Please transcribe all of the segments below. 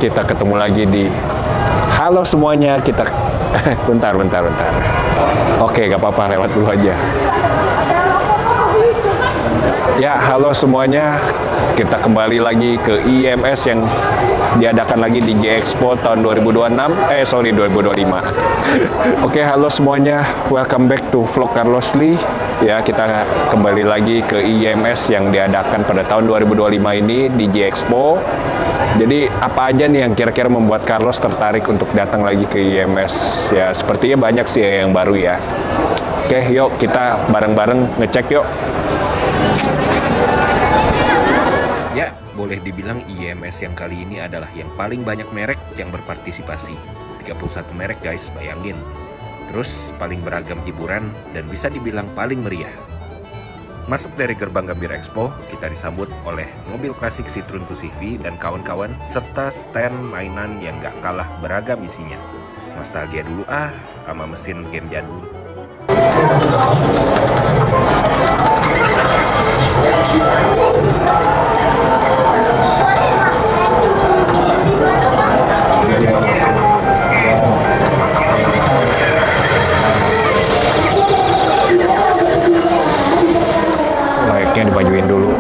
kita ketemu lagi di halo semuanya. Kita bentar. Oke, gak apa-apa, lewat dulu aja. Ya, halo semuanya. Kita kembali lagi ke IMS yang diadakan lagi di G-Expo tahun 2025. Oke, halo semuanya. Welcome back to vlog Carlos Lee. Ya, kita kembali lagi ke IMS yang diadakan pada tahun 2025 ini di G-Expo. Jadi, apa aja nih yang kira-kira membuat Carlos tertarik untuk datang lagi ke IMS? Ya, sepertinya banyak sih yang baru ya. Oke, yuk kita bareng-bareng ngecek yuk. Ya, boleh dibilang IMS yang kali ini adalah yang paling banyak merek yang berpartisipasi. 31 merek guys, bayangin. Terus paling beragam hiburan dan bisa dibilang paling meriah. Masuk dari gerbang Gambir Expo, kita disambut oleh mobil klasik Citroen 2CV dan kawan-kawan serta stand mainan yang gak kalah beragam isinya. Nostalgia dulu sama mesin game jadul. Layaknya dimajuin dulu.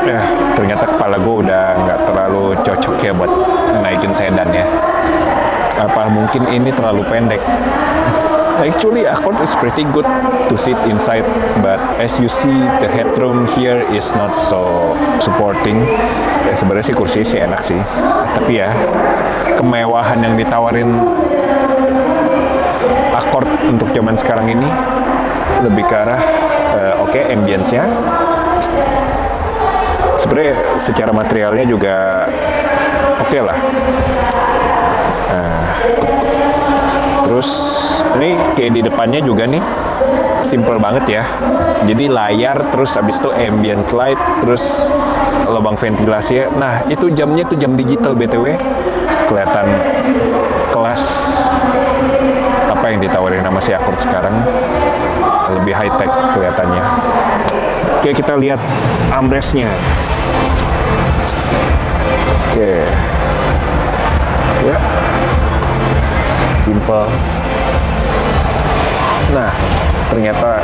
Ya, ternyata kepala gue udah nggak terlalu cocok ya buat naikin sedan ya. Apa mungkin ini terlalu pendek? Actually, Accord is pretty good to sit inside, but as you see, the headroom here is not so supporting. Ya, sebenarnya sih kursi sih enak sih, tapi ya kemewahan yang ditawarin Accord untuk zaman sekarang ini lebih ke arah oke, ambience-nya. Sebenarnya secara materialnya juga oke lah. Terus ini kayak di depannya juga nih simple banget ya. Jadi layar, terus habis itu ambient light, terus lubang ventilasi ya. Nah, itu jamnya tuh jam digital BTW. Kelihatan kelas apa yang ditawarin sama si Accord sekarang, lebih high tech kelihatannya. Oke, kita lihat armrestnya. Oke, ya, simple. Nah, ternyata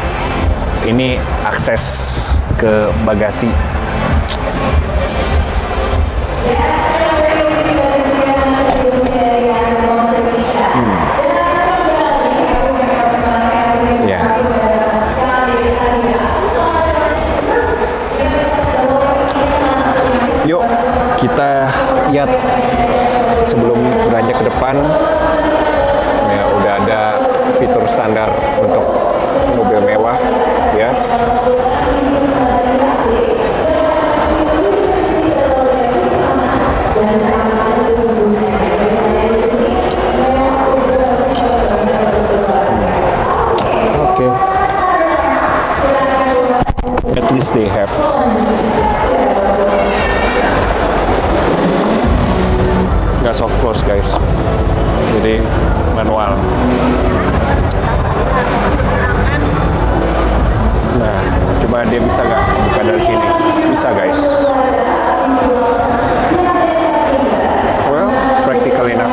ini akses ke bagasi. Ya. Yuk, kita lihat sebelum beranjak ke depan. Ya, udah ada fitur standar untuk mobil mewah ya. Oke. At least they have nggak soft close guys, jadi manual. Nah, coba dia bisa nggak buka dari sini? Bisa guys. Well, practical enough.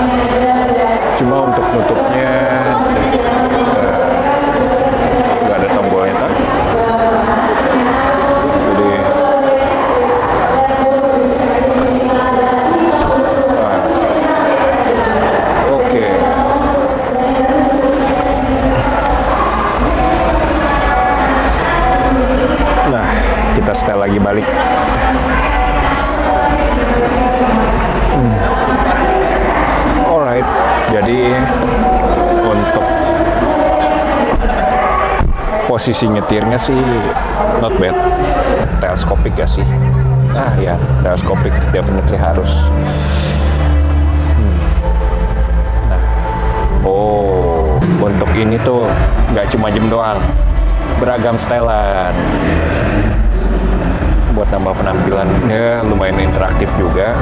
Cuma untuk nutupnya nggak ada tombolnya kan? Jadi oke. Nah, kita setel lagi balik. Alright, jadi untuk posisi nyetirnya sih not bad. Teleskopik ya sih. Ya, teleskopik definitely harus. Nah, untuk ini tuh nggak cuma jam doang, beragam setelan. Buat nambah penampilan ya, lumayan interaktif juga.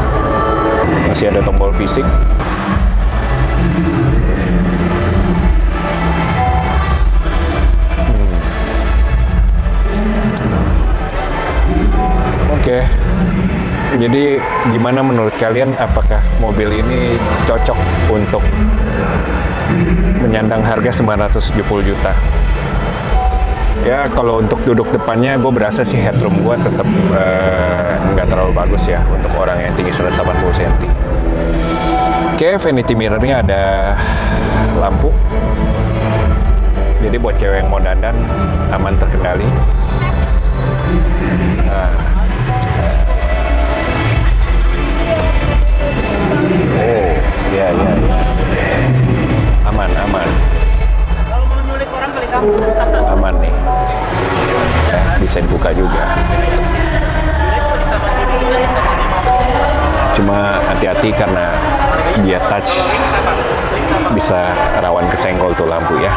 Masih ada tombol fisik. Oke. Jadi gimana menurut kalian, apakah mobil ini cocok untuk menyandang harga 970 juta? Ya kalau untuk duduk depannya gue berasa sih headroom gue tetap nggak terlalu bagus ya untuk orang yang tinggi 180 cm. Oke, vanity mirrornya ada lampu. Jadi buat cewek yang mau dandan aman terkendali. Oh, ya. Aman. Kalau mau nyulik orang kali kamu. Aman nih. Bisa dibuka juga. Cuma hati-hati karena dia touch bisa rawan kesenggol tuh lampu ya.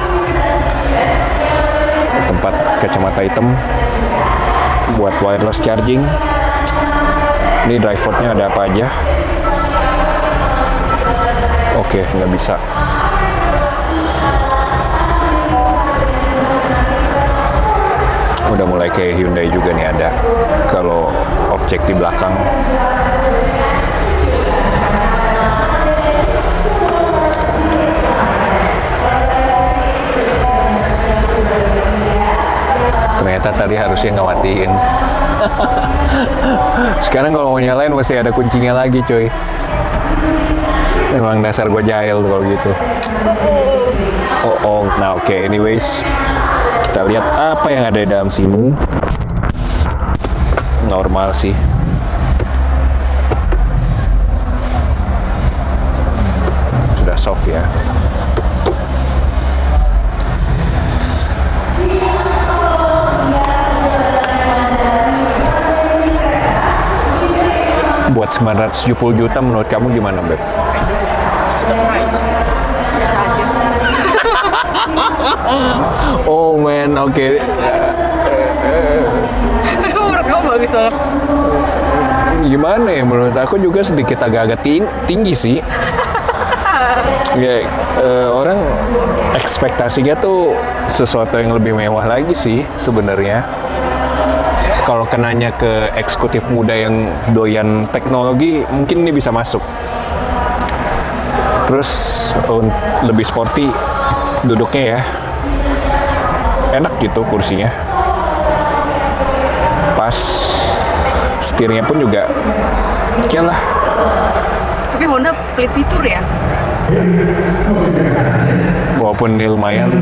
Tempat kacamata hitam buat wireless charging. Ini drive port-nya ada apa aja? Oke, nggak bisa. Udah mulai kayak Hyundai juga nih, ada kalau objek di belakang. Ternyata tadi harusnya ngawatiin. Sekarang kalau mau nyalain masih ada kuncinya lagi, coy. Emang dasar gue jahil kalau gitu. Oh. Nah, oke. Anyways, kita lihat apa yang ada di dalam sini. Normal sih. Sudah soft ya. Buat 970 juta menurut kamu gimana, Beb? Biasa aja. Oh man, oke. Menurut kamu bagus banget. Gimana ya, menurut aku juga sedikit agak-agak tinggi sih. Ya, orang ekspektasinya tuh sesuatu yang lebih mewah lagi sih sebenarnya. Kalau kenanya ke eksekutif muda yang doyan teknologi, mungkin ini bisa masuk. Terus lebih sporty duduknya ya. Enak gitu kursinya. Pas. Setirnya pun juga oke lah. Tapi Honda pelit fitur ya? Walaupun ini lumayan,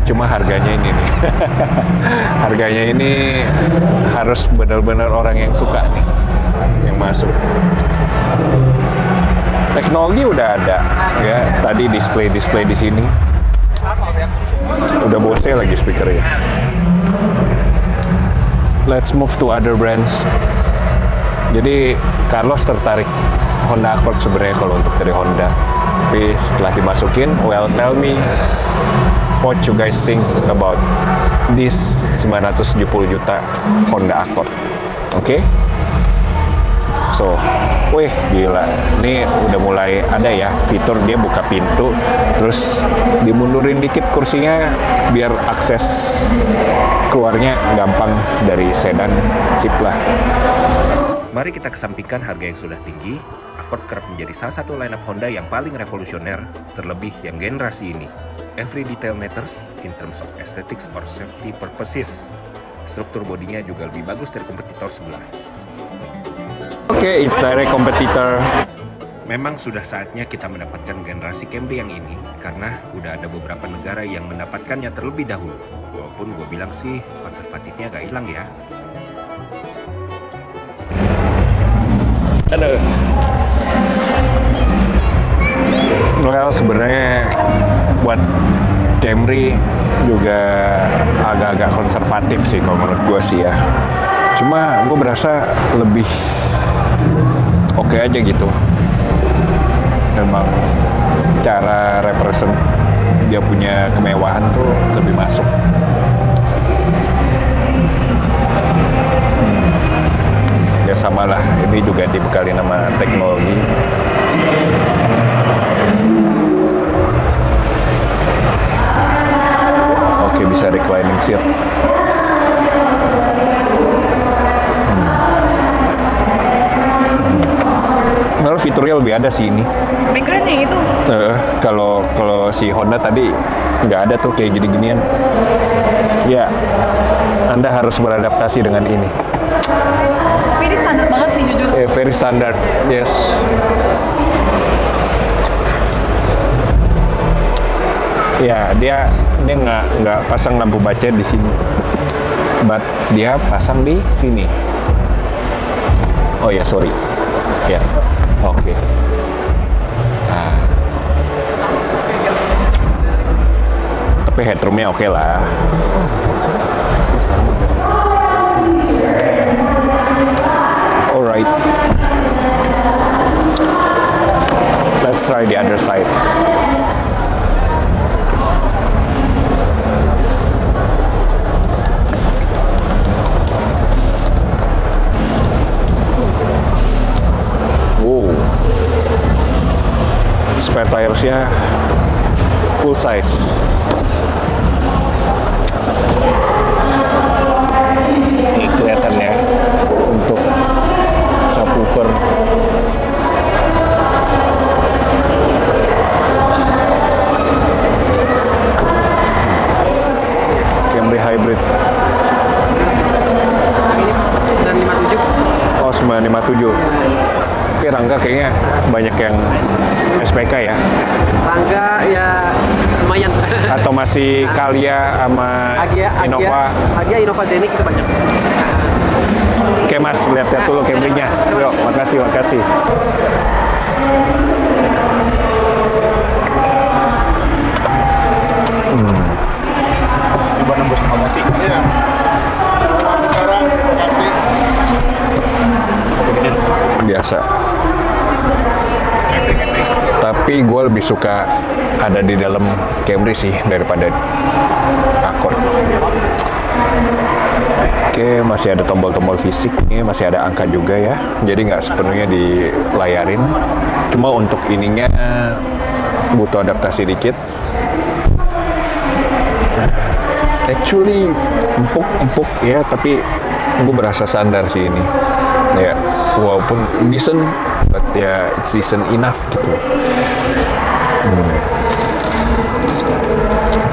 cuma harganya ini nih. Harganya ini harus benar-benar orang yang suka nih yang masuk. Teknologi udah ada ya, tadi display di sini. Udah Bose lagi speakernya. Let's move to other brands. Jadi Carlos tertarik Honda Accord sebenarnya kalau untuk dari Honda. Tapi setelah dimasukin, well, tell me what you guys think about this 970 juta Honda Accord. Oke? So, wih gila, ini udah mulai ada ya fitur dia buka pintu, terus dimundurin dikit kursinya biar akses keluarnya gampang dari sedan sip lah. Mari kita kesampingkan harga yang sudah tinggi, Accord kerap menjadi salah satu lineup Honda yang paling revolusioner, terlebih yang generasi ini. Every detail matters in terms of aesthetics or safety purposes. Struktur bodinya juga lebih bagus dari kompetitor sebelah. Oke, it's direct competitor. Memang sudah saatnya kita mendapatkan generasi Camry yang ini, karena udah ada beberapa negara yang mendapatkannya terlebih dahulu. Walaupun gue bilang sih, konservatifnya gak hilang ya. Aduh. Well, sebenarnya buat Camry juga agak-agak konservatif sih kalau menurut gue sih ya. Cuma gue berasa lebih oke aja gitu. Memang cara represent dia punya kemewahan tuh lebih masuk. Ya samalah, ini juga dibekali nama teknologi. Oke, bisa reclining seat. masih ada sih ini. Paling keren yang itu. Kalau si Honda tadi nggak ada tuh kayak gini-ginian. Ya, Anda harus beradaptasi dengan ini. Tapi ini standar banget sih jujur. Very standard, yes. Ya, dia nggak pasang lampu baca di sini, but dia pasang di sini. Oh ya, sorry. Ya, oke. Nah. Tapi headroomnya oke lah. Alright. Let's try the other side. Wow. Spare tires-nya full size. Ini kelihatan ya untuk subwoofer. Camry Hybrid. Dan 57. Oh, 957. Tapi Rangga kayaknya banyak yang SPK ya? Rangga ya lumayan. Atau masih Calya sama Innova? Agia Innova Zenik itu banyak. Oke Mas, lihat-lihat dulu Camry-nya. Yuk, makasih. Coba nembus promosi. Iya. Sekarang, terima kasih. Biasa. Tapi gue lebih suka ada di dalam Camry sih daripada Accord. Oke, masih ada tombol-tombol fisiknya, masih ada angka juga ya. Jadi nggak sepenuhnya dilayarin. Cuma untuk ininya butuh adaptasi dikit. Actually empuk ya, tapi gue berasa standar sih ini. Ya, walaupun decent, but ya it's decent enough gitu.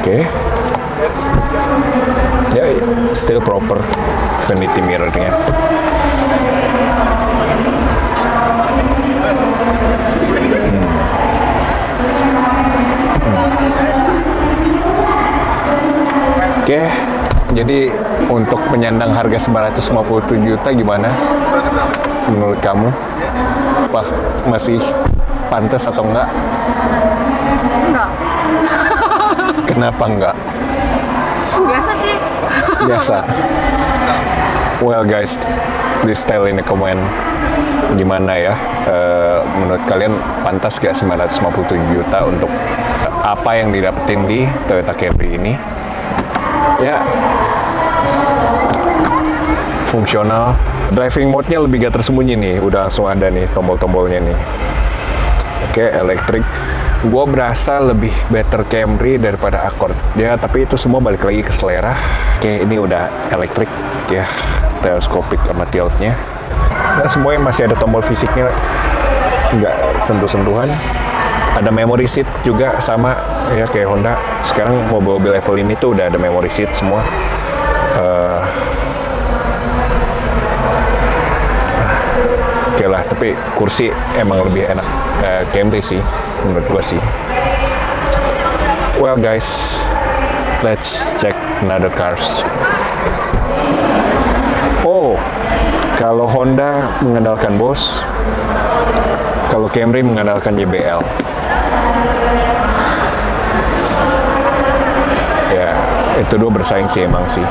Oke. Ya, still proper vanity mirror-nya. Oke, jadi untuk penyandang harga 957 juta gimana menurut kamu? Wah, masih pantas atau enggak? Enggak. Kenapa enggak? Biasa sih. Biasa. Well guys, please tell in the comment gimana ya, menurut kalian pantas gak 957 juta untuk apa yang didapetin di Toyota Camry ini? Ya, fungsional. Driving mode-nya lebih gak tersembunyi nih, udah langsung ada nih tombol-tombolnya nih. Oke, elektrik. Gue berasa lebih better Camry daripada Accord ya, tapi itu semua balik lagi ke selera. Oke, ini udah elektrik ya, teleskopik sama tiltnya. Nah, semuanya masih ada tombol fisiknya, nggak sentuh-sentuhan. Ada memory seat juga sama ya kayak Honda. Sekarang mobil-mobil level ini tuh udah ada memory seat semua. Oke lah, tapi kursi emang lebih enak Camry sih menurut gue sih. Well guys, let's check another cars. Oh, kalau Honda mengandalkan Bosch, kalau Camry mengandalkan JBL. Ya, itu dua bersaing sih emang sih.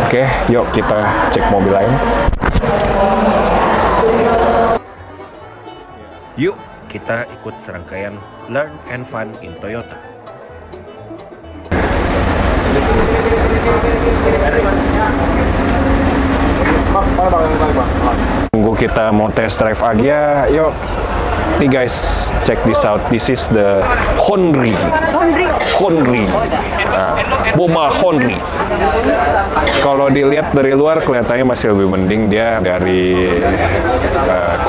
Oke, yuk kita cek mobil lain. Yuk, kita ikut serangkaian Learn and Fun in Toyota. Tunggu kita mau test drive Agya, yuk. Nih guys, check this out. This is the Honri. Nah, Boma Honri. Kalau dilihat dari luar kelihatannya masih lebih mending dia dari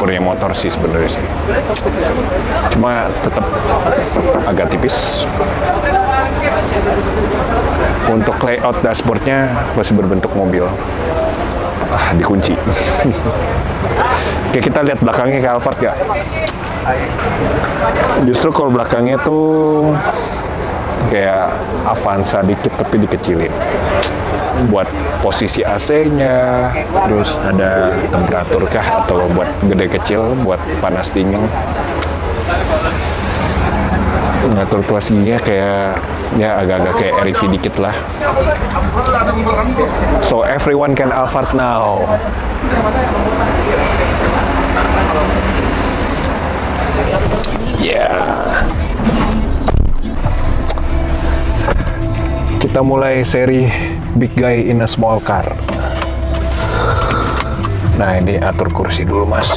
Korea Motor sih sebenarnya sih. Cuma tetap agak tipis. Untuk layout dashboardnya masih berbentuk mobil. Dikunci. Oke, kita lihat belakangnya ke Alphard nggak? Justru kalau belakangnya tuh kayak Avanza dikit tapi dikecilin. Buat posisi AC-nya, terus ada temperatur kah atau buat gede kecil, buat panas dingin. Ngatur tuasinya kayak ya agak-agak kayak REV dikit lah. So everyone can Alphard now. Yeah. Kita mulai seri Big Guy in a Small Car. Nah, ini atur kursi dulu, Mas.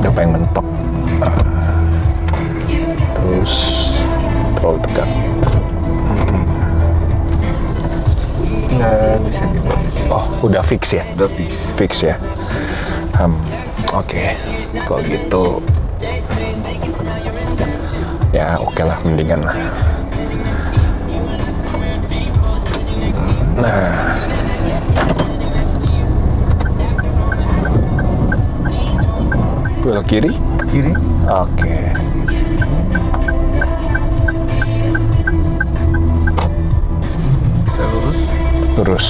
Udah pengen mentok. Terus terlalu tegak. Nggak bisa dibuat. Oh, udah fix ya? Udah fix. Fix ya. Oke. Kalau gitu ya oke lah, mendingan lah. Nah, belok kiri? Kiri. Oke. Kita lurus. Lurus.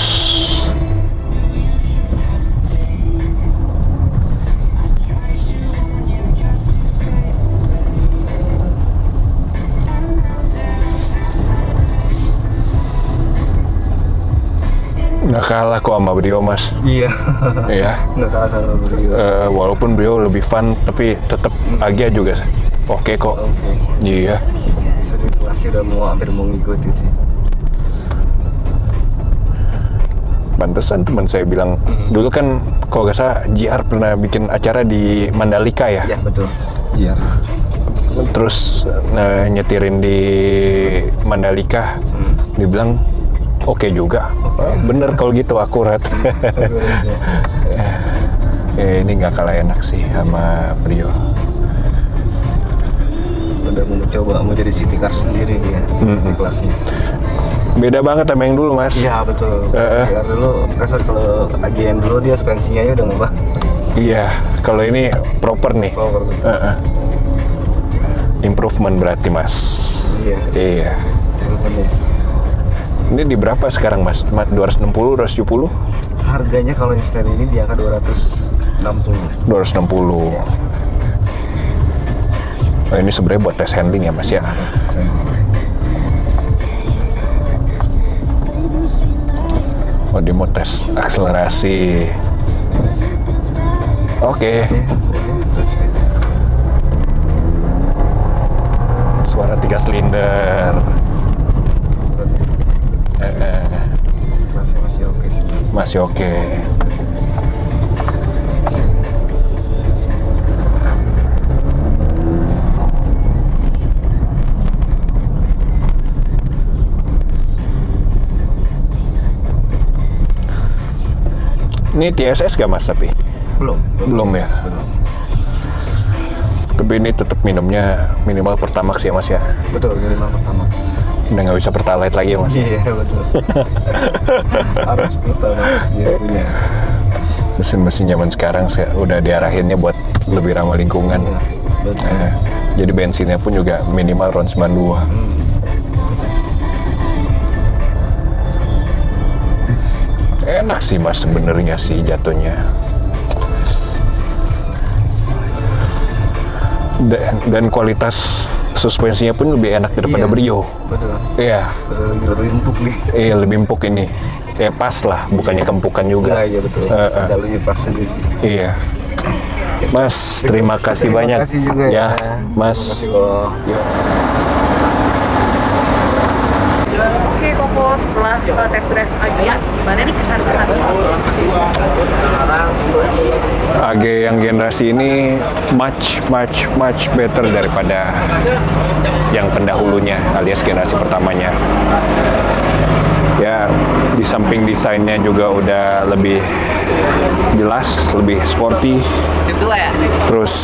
Nggak kalah kok sama beliau, Mas. Iya. Iya. Nggak kalah sama beliau. Walaupun beliau lebih fun, tapi tetap Agia juga oke kok. Iya. Bisa dipulasi udah mau hampir mau ngikutin sih. Pantesan teman saya bilang, dulu kan kalau nggak salah JR pernah bikin acara di Mandalika ya. Ya betul. Iya. Terus nyetirin di Mandalika, dibilang oke juga. Bener kalau gitu, akurat. Ini nggak kalah enak sih sama Brio. Udah mau coba mau jadi city car sendiri dia di kelasnya. Beda banget sama yang dulu, Mas. Iya betul. Ya dulu kasar kalau AGM dulu dia suspensinya udah ngubah. Iya, kalau ini proper nih. Power betul. Improvement berarti, Mas. Iya. Iya. Ini di berapa sekarang, Mas? 260, 270? Harganya kalau yang stand ini di angka 260. 260. Oh, ini sebenarnya buat tes handling ya, Mas ya? Oh, dia mau tes akselerasi. Oke. Suara 3 silinder. Kelasnya masih oke sih. Masih oke. Ini TSS gak, Mas, tapi? Belum Ya? Belum. Tapi ini tetap minumnya minimal Pertamax ya, Mas ya? Betul, minimal Pertamax. Udah nggak bisa Pertalite lagi ya, Mas? Iya, betul. Harus Pertamax dia punya. Mesin-mesin zaman sekarang udah diarahinnya buat lebih ramah lingkungan. Iya, betul. Jadi bensinnya pun juga minimal RON 92. Enak sih, Mas, sebenarnya sih jatuhnya. Dan kualitas suspensinya pun lebih enak daripada Brio. Betul. Iya. Betul, lebih empuk nih. Iya, lebih empuk ini. Ya pas lah, bukannya kempukan juga. Iya, betul. Udah lebih pas aja sih. Iya. Mas, terima kasih banyak. Terima kasih juga ya. Mas. Terima kasih loh. Oke, Koko, setelah test drive Agia, gimana nih kesan-kesannya? AG yang generasi ini much better daripada yang pendahulunya alias generasi pertamanya. Ya, di samping desainnya juga udah lebih jelas, lebih sporty. Terus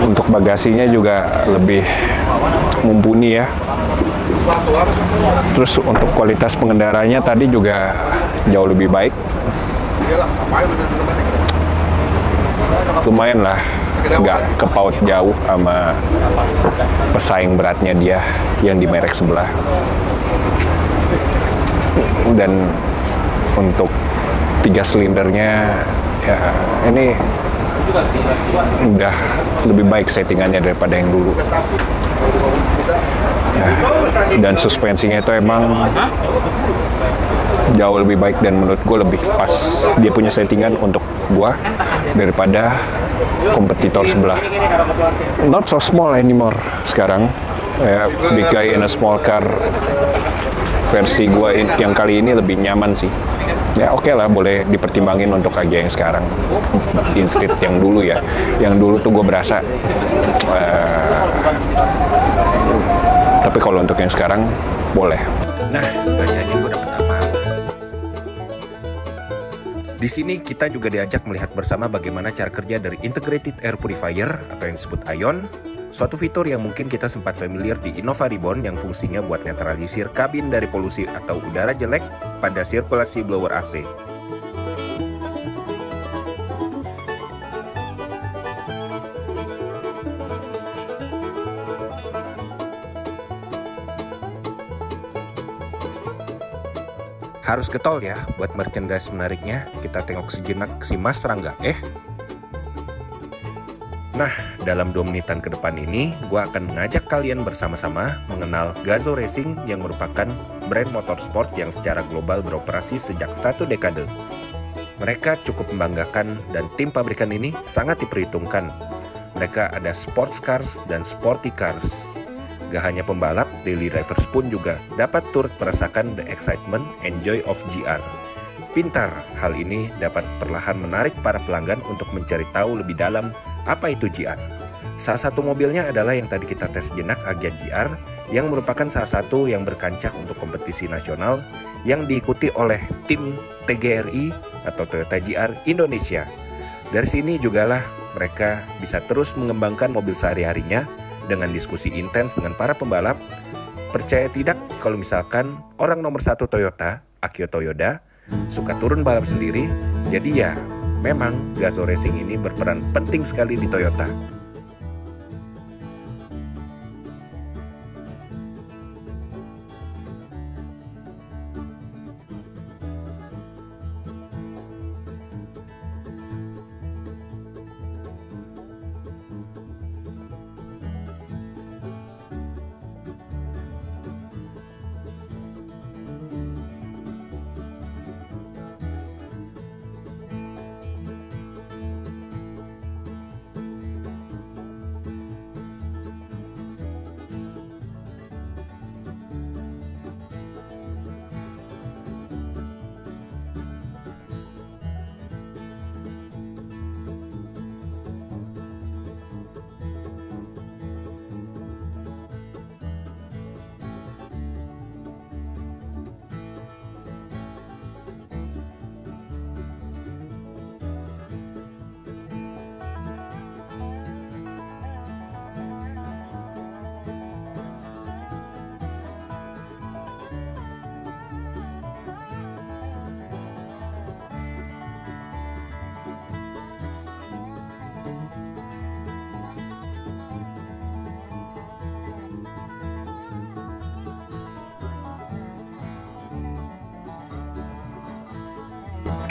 untuk bagasinya juga lebih mumpuni ya. Terus untuk kualitas pengendaranya tadi juga jauh lebih baik. Lumayan lah, nggak kepaut jauh sama pesaing beratnya dia yang di merek sebelah. Dan untuk 3 silindernya ya ini udah lebih baik settingannya daripada yang dulu. Ya, dan suspensinya itu emang jauh lebih baik dan menurut gue lebih pas dia punya settingan untuk gue daripada kompetitor sebelah. Not so small anymore sekarang. Big guy in a small car versi gue yang kali ini lebih nyaman sih. Ya oke lah, boleh dipertimbangin untuk AG yang sekarang instead yang dulu ya. Yang dulu tuh gue berasa tapi kalau untuk yang sekarang boleh. Nah, bacanya gue dapet apa? Di sini kita juga diajak melihat bersama bagaimana cara kerja dari Integrated Air Purifier atau yang disebut ION, suatu fitur yang mungkin kita sempat familiar di Innova Reborn yang fungsinya buat netralisir kabin dari polusi atau udara jelek pada sirkulasi blower AC. Harus getol ya buat merchandise menariknya. Kita tengok sejenak si Mas Rangga. Nah, dalam 2 menitan ke depan ini, gue akan mengajak kalian bersama-sama mengenal Gazoo Racing yang merupakan brand motorsport yang secara global beroperasi sejak 1 dekade. Mereka cukup membanggakan dan tim pabrikan ini sangat diperhitungkan. Mereka ada sports cars dan sporty cars. Gak hanya pembalap, daily drivers pun juga dapat turut merasakan the excitement and joy of GR. Pintar, hal ini dapat perlahan menarik para pelanggan untuk mencari tahu lebih dalam apa itu GR. Salah satu mobilnya adalah yang tadi kita tes jenak, Agya GR, yang merupakan salah satu yang berkancah untuk kompetisi nasional yang diikuti oleh tim TGRI atau Toyota GR Indonesia. Dari sini jugalah mereka bisa terus mengembangkan mobil sehari-harinya dengan diskusi intens dengan para pembalap. Percaya tidak kalau misalkan orang nomor 1 Toyota, Akio Toyoda, suka turun balap sendiri. Jadi ya, memang Gazoo Racing ini berperan penting sekali di Toyota.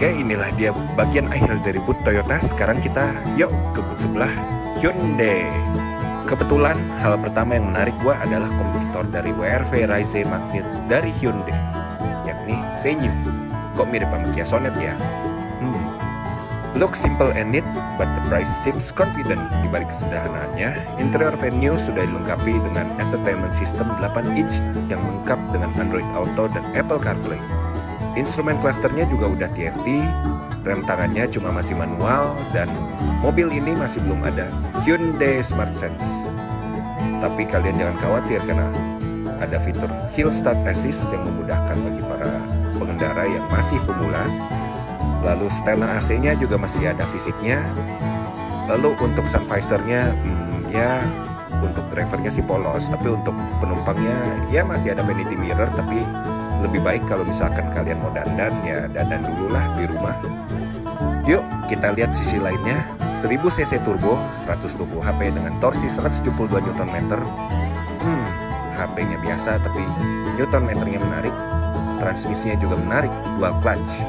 Oke, inilah dia bagian akhir dari booth Toyota. Sekarang kita yuk ke booth sebelah, Hyundai. Kebetulan hal pertama yang menarik gua adalah kompetitor dari WRV Rise Magnet dari Hyundai, yakni Venue. Kok mirip sama Kia Sonet ya? Look simple and neat, but the price seems confident. Di balik kesederhanaannya, interior Venue sudah dilengkapi dengan entertainment system 8 inch yang lengkap dengan Android Auto dan Apple CarPlay. Instrumen clusternya juga udah TFT, rem tangannya cuma masih manual, dan mobil ini masih belum ada Hyundai Smart Sense. Tapi kalian jangan khawatir karena ada fitur Hill Start Assist yang memudahkan bagi para pengendara yang masih pemula. Lalu setelan AC-nya juga masih ada fisiknya. Lalu untuk sun visor-nya, ya untuk drivernya sih polos, tapi untuk penumpangnya ya masih ada vanity mirror. Tapi lebih baik kalau misalkan kalian mau dandan, ya dandan dulu lah di rumah. Yuk kita lihat sisi lainnya. 1000 cc turbo, 120 HP dengan torsi 172 Nm. HP-nya biasa tapi Newton meternya menarik. Transmisinya juga menarik, dual clutch.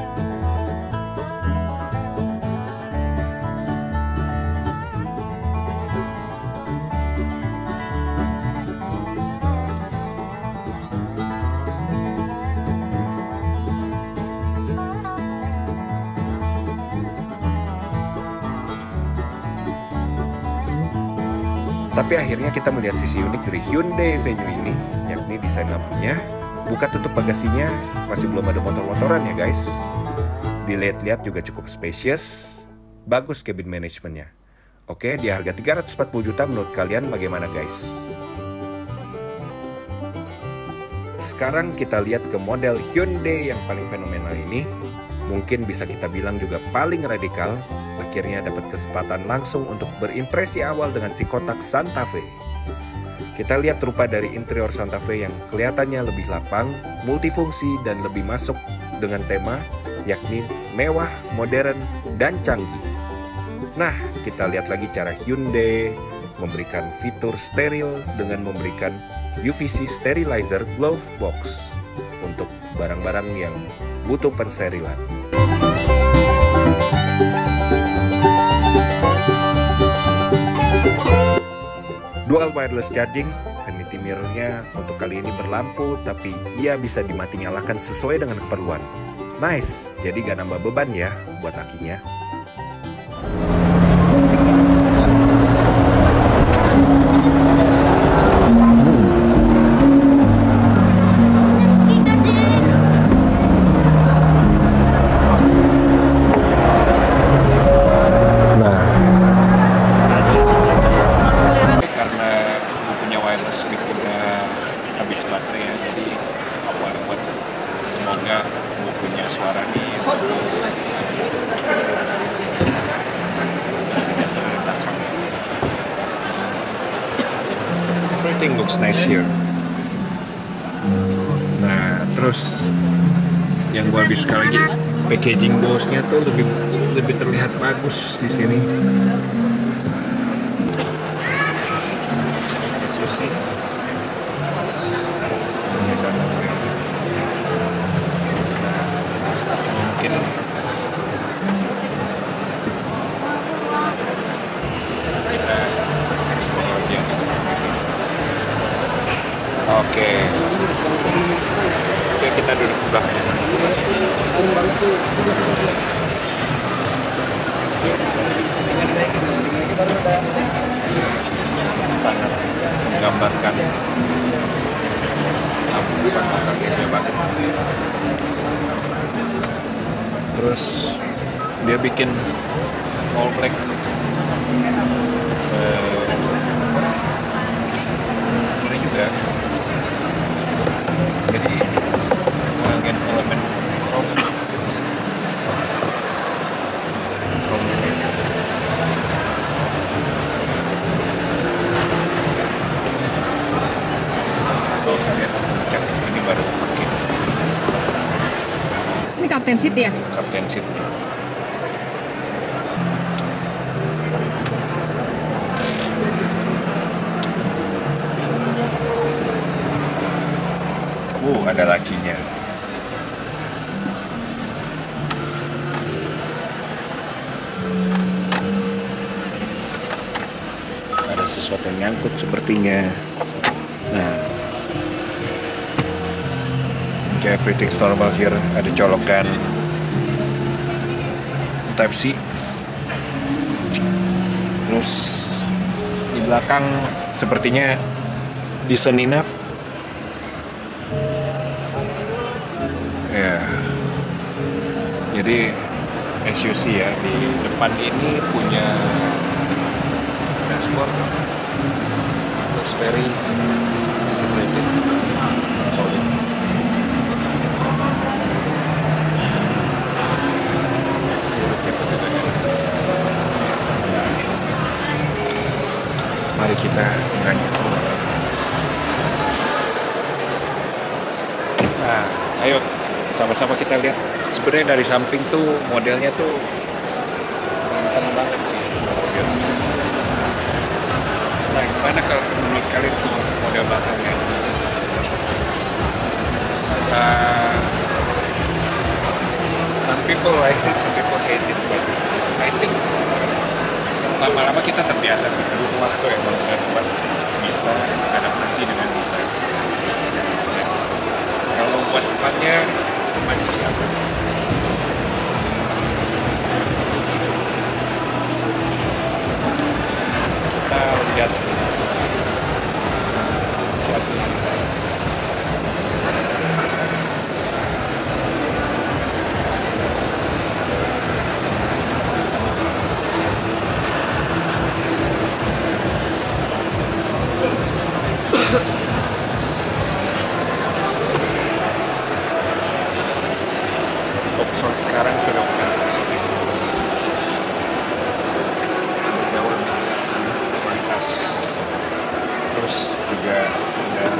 Tapi akhirnya kita melihat sisi unik dari Hyundai Venue ini, yakni desain lampunya. Buka tutup bagasinya masih belum ada motor-motoran ya guys. Dilihat-lihat juga cukup spacious. Bagus cabin managementnya. Oke, di harga 340 juta menurut kalian bagaimana guys? Sekarang kita lihat ke model Hyundai yang paling fenomenal ini. Mungkin bisa kita bilang juga paling radikal. Akhirnya dapat kesempatan langsung untuk berimpresi awal dengan si kotak Santa Fe. Kita lihat rupa dari interior Santa Fe yang kelihatannya lebih lapang, multifungsi, dan lebih masuk dengan tema yakni mewah, modern, dan canggih. Nah, kita lihat lagi cara Hyundai memberikan fitur steril dengan memberikan UVC sterilizer glove box untuk barang-barang yang butuh pensterilan. Dual wireless charging, vanity mirror-nya untuk kali ini berlampu, tapi ia bisa dimati nyalakan sesuai dengan keperluan. Nice, jadi gak nambah beban ya buat akinya. Everything looks nice here. Nah, terus yang gue lebih suka lagi, packaging boxnya tuh lebih terlihat bagus di sini. Mungkin kita explore aja. Oke, kita duduk di belakang. Sangat menggambarkan kagetnya banget. Terus dia bikin all black. Ini juga jadi bagian elemen chrome ini baru pakai. Ini captain seat ya? Captain seat. Ada lacinya. Ada sesuatu yang nyangkut sepertinya. Nah, okay, everything's normal here. Ada colokan Type C. Terus di belakang sepertinya decent enough. Ya, Jadi SUC ya, di depan ini punya dashboard. Looks very integrated, solid. Mari kita lanjut. Nah, ayo sama-sama kita lihat. Sebenarnya dari samping tuh modelnya tuh mantap banget sih. Nah, gimana kalau menurut kalian tuh model belakangnya? Some people like it, some people hate it, but I think lama-lama kita terbiasa sih. Butuh waktu ya kalau kita buat bisa adaptasi dengan desain. Kalau buat depannya, depannya sih apa? Kita lihat siapa. Opson sekarang sudah jauh lebih kualitas, terus juga udah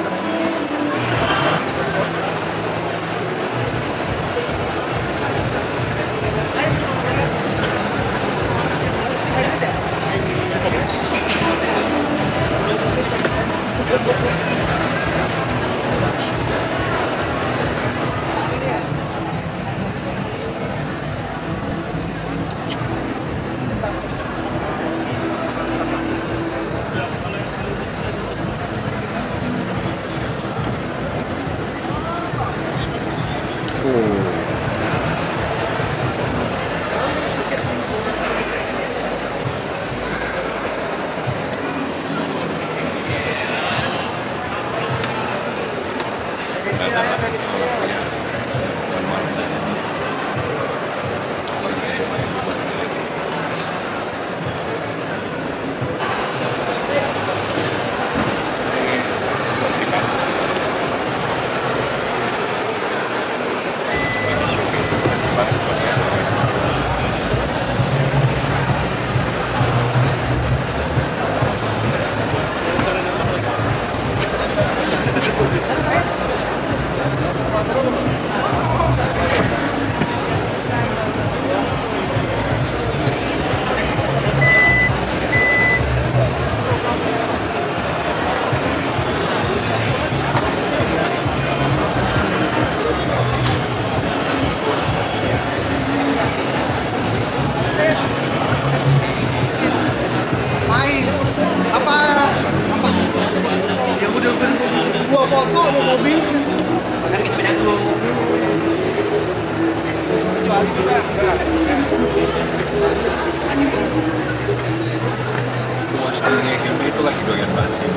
puas dunia game itu lagi doyan banget.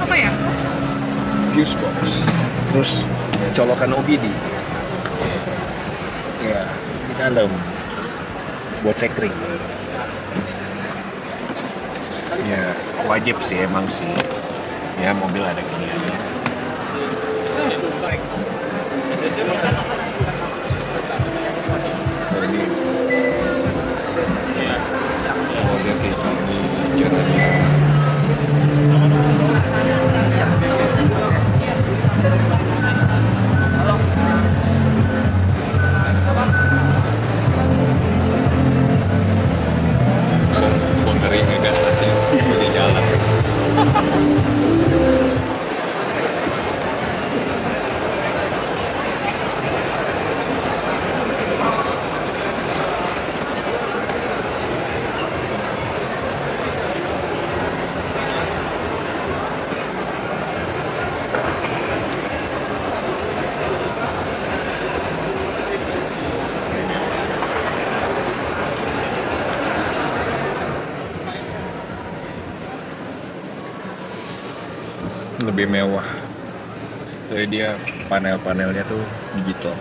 Apa ya? Fuse box, terus colokan OBD ya di dalam buat sekring ya, wajib sih emang sih ya, mobil ada giniannya. Ini oh dia kayak gini caranya. lebih mewah. Jadi dia panel-panelnya tuh digital.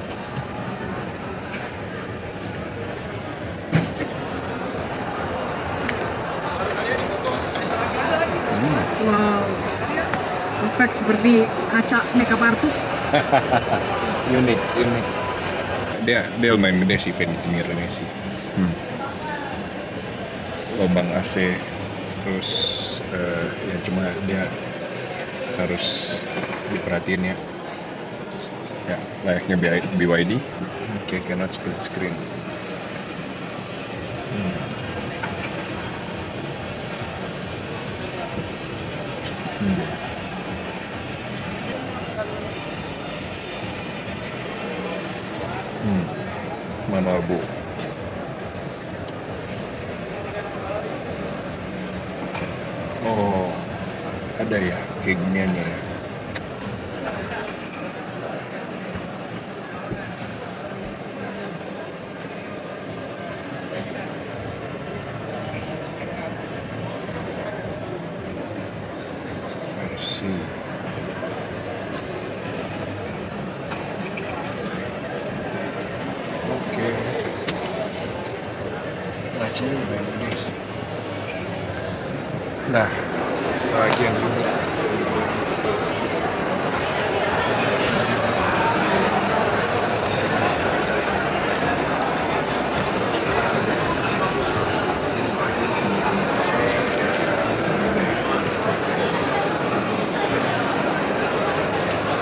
Wow, perfect seperti kaca makeup artist. Unik. Dia lumayan gede sih vanity mirrornya sih. Lubang AC, terus ya cuma dia harus diperhatiin ya. Ya layaknya BYD. Okay, cannot split screen. Manual bu. Oh, ada ya kayak giniannya ya. I see. Oke. Lacinya lumayan gede. Nah, bagian ini.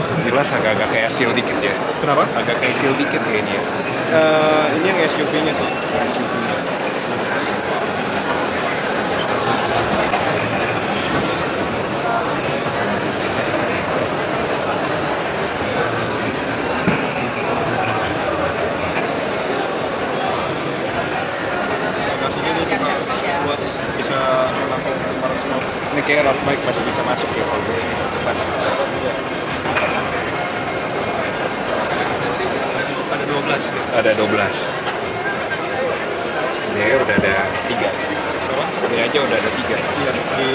Sekilas agak-agak kayak seal dikit ya. Kenapa? Agak kayak seal dikit kayaknya. Ini yang SUV-nya sih. SUV-nya. Bagasinya dia juga luas, bisa menampung 500. Ini kayak road bike masih bisa masuk ya kalau gue ini depan. Ada 12 nih. Ada 12. Ini udah ada 3. Ini aja udah ada 3. Iya, di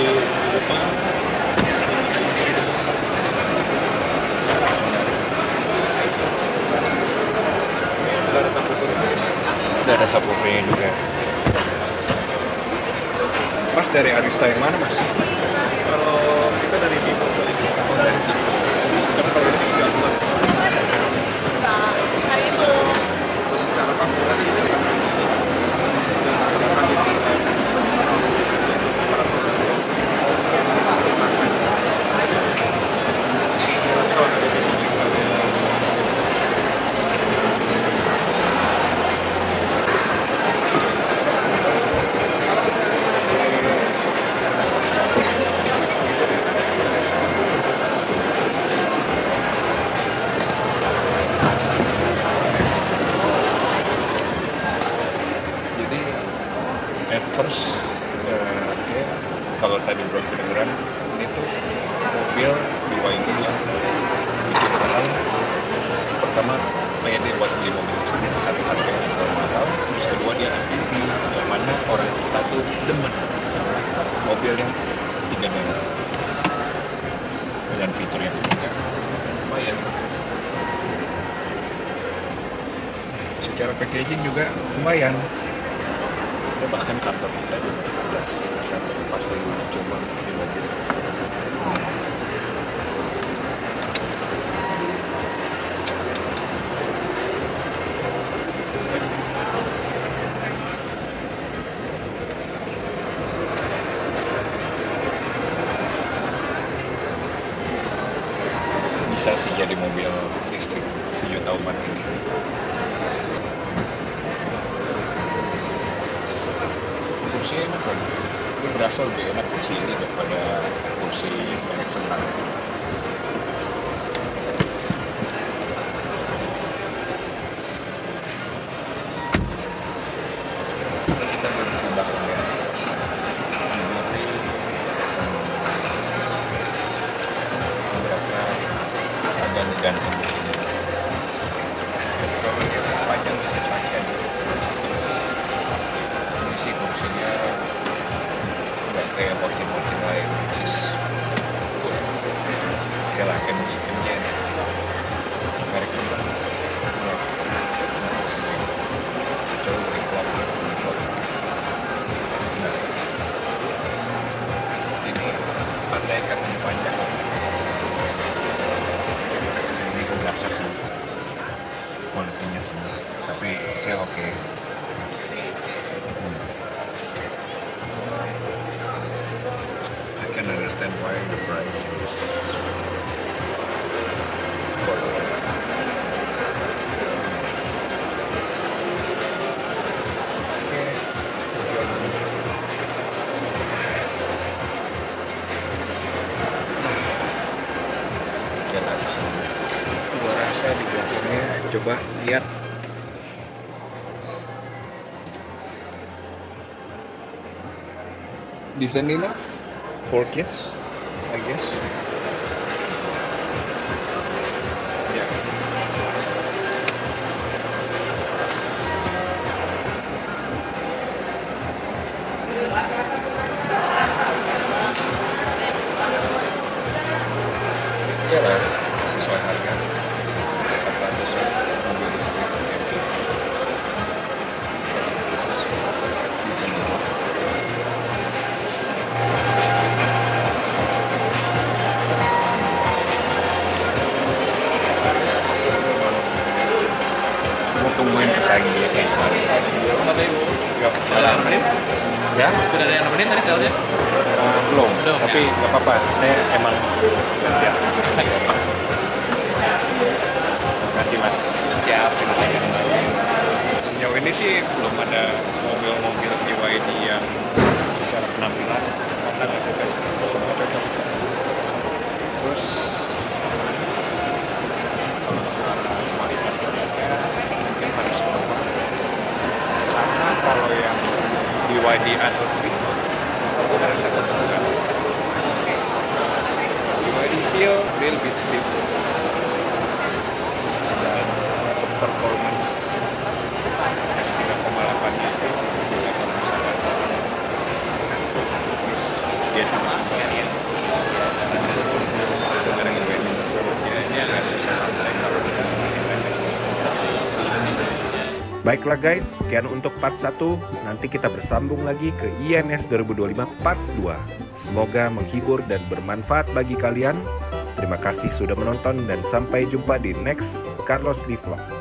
depan. Udah ada subwoofer. Udah ada subwoofernya juga. Mas dari Arista yang mana mas? Kalau kita dari Vivo kali. Tapi kalau ini 3 bulan. Terus secara konfigurasi ini kan Jadi at first kayak kalau tadi belum kedengeran ini tuh mobil BYD yang bikin orang pertama pede buat beli mobil listrik, satu harganya terlalu mahal, terus kedua dia MPV yang mana orang kita tuh demen mobil yang 3 meter dengan fitur yang juga lumayan. Secara packaging juga lumayan. Ya, bahkan kantor kita juga ada kantor pasti coba di mobil. Bisa sih jadi mobil listrik sejuta umat ini. Kursinya enak kan? Gue berasa lebih enak kursi ini daripada kursi banyak senang. Kita duduk di belakang ya. Berasa agak ngegantung di sini. Jadi kalau dia panjang bisa pakai. Ini sih kursinya nggak kayak mobil-mobil lain, which is good. Oke. I can understand why the price is gua rasa di belakangnya coba lihat decent enough for kids, I guess. Yeah. Jalan sesuai harga. 400 mobil listrik MPV. Decent enough. Tungguin pesaing dia kayak kemarin. Ya? Sudah ada yang nemenin tadi salesnya? Belum, Belum, tapi ya. nggak apa-apa. Saya emang gantian. Makasih mas. Siap, terima kasih. Sejauh ini sih belum ada mobil-mobil BYD yang secara penampilan karena sudah semua cocok. Terus kalau soal kualitas ya mungkin harus lupa. Karena kalau yang BYD atau Twin aku merasa kebutuhan. BYD Seal real bit stiff dan performance 3,8-nya itu juga kalau misalkan terus dia sama dengan BYD ya ini agak susah sampai kalau kita Baiklah guys, sekian untuk part 1. Nanti kita bersambung lagi ke IMS 2025 part 2. Semoga menghibur dan bermanfaat bagi kalian. Terima kasih sudah menonton dan sampai jumpa di next Carlos Lee Vlog.